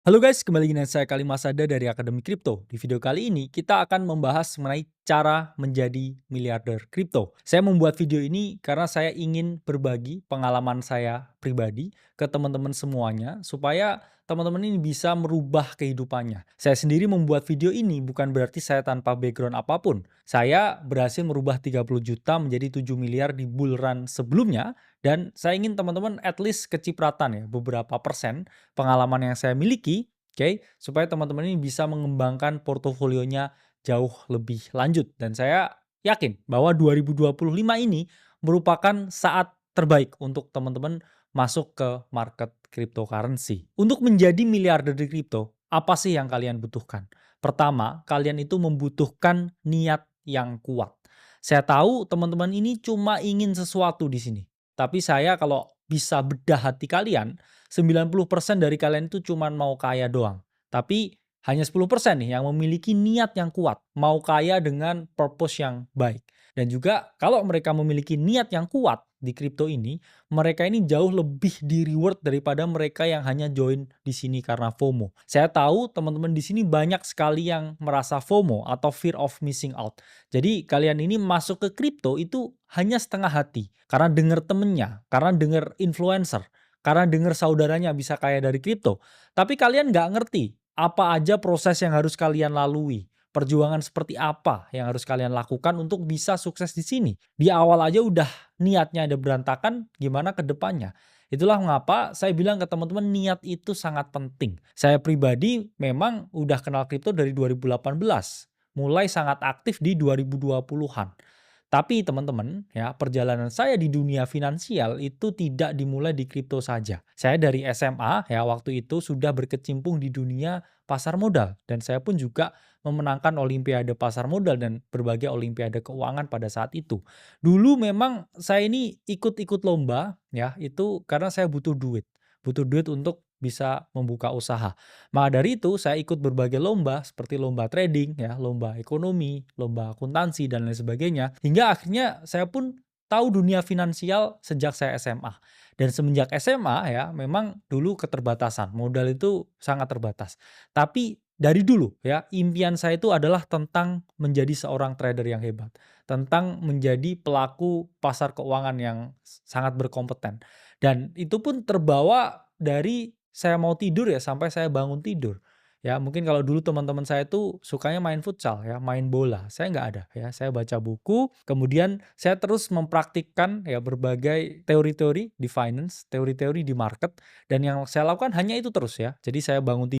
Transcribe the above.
Halo guys, kembali lagi dengan saya Kalima Sada dari Akademi Kripto. Di video kali ini kita akan membahas mengenai cara menjadi miliarder kripto. Saya membuat video ini karena saya ingin berbagi pengalaman saya pribadi ke teman-teman semuanya supaya teman-teman ini bisa merubah kehidupannya. Saya sendiri membuat video ini bukan berarti saya tanpa background apapun. Saya berhasil merubah 30 juta menjadi 7 miliar di bull run sebelumnya dan saya ingin teman-teman at least kecipratan ya beberapa persen pengalaman yang saya miliki, oke, supaya teman-teman ini bisa mengembangkan portofolionya jauh lebih lanjut. Dan saya yakin bahwa 2025 ini merupakan saat terbaik untuk teman-teman masuk ke market cryptocurrency. Untuk menjadi miliarder di kripto, apa sih yang kalian butuhkan? Pertama, kalian itu membutuhkan niat yang kuat. Saya tahu teman-teman ini cuma ingin sesuatu di sini. Tapi saya kalau bisa bedah hati kalian, 90% dari kalian itu cuma mau kaya doang. Tapi hanya 10% nih yang memiliki niat yang kuat, mau kaya dengan purpose yang baik. Dan juga kalau mereka memiliki niat yang kuat di kripto ini, mereka ini jauh lebih di reward daripada mereka yang hanya join di sini karena FOMO. Saya tahu teman-teman di sini banyak sekali yang merasa FOMO atau fear of missing out. Jadi kalian ini masuk ke kripto itu hanya setengah hati karena dengar temennya, karena dengar influencer, karena dengar saudaranya bisa kaya dari kripto. Tapi kalian nggak ngerti apa aja proses yang harus kalian lalui. Perjuangan seperti apa yang harus kalian lakukan untuk bisa sukses di sini. Di awal aja udah niatnya ada berantakan, gimana ke depannya. Itulah mengapa saya bilang ke teman-teman niat itu sangat penting. Saya pribadi memang udah kenal kripto dari 2018. Mulai sangat aktif di 2020-an. Tapi teman-teman, ya perjalanan saya di dunia finansial itu tidak dimulai di kripto saja. Saya dari SMA ya waktu itu sudah berkecimpung di dunia pasar modal dan saya pun juga memenangkan olimpiade pasar modal dan berbagai olimpiade keuangan pada saat itu. Dulu memang saya ini ikut-ikut lomba ya itu karena saya butuh duit. Butuh duit untuk bisa membuka usaha. Maka dari itu saya ikut berbagai lomba seperti lomba trading ya, lomba ekonomi, lomba akuntansi dan lain sebagainya. Hingga akhirnya saya pun tahu dunia finansial sejak saya SMA. Dan semenjak SMA ya memang dulu keterbatasan, modal itu sangat terbatas. Tapi dari dulu ya impian saya itu adalah tentang menjadi seorang trader yang hebat, tentang menjadi pelaku pasar keuangan yang sangat berkompeten. Dan itu pun terbawa dari saya mau tidur ya sampai saya bangun tidur. Ya mungkin kalau dulu teman-teman saya tuh sukanya main futsal ya, main bola. Saya nggak ada ya, saya baca buku, kemudian saya terus mempraktikkan ya berbagai teori-teori di finance, teori-teori di market, dan yang saya lakukan hanya itu terus ya. Jadi saya bangun tidur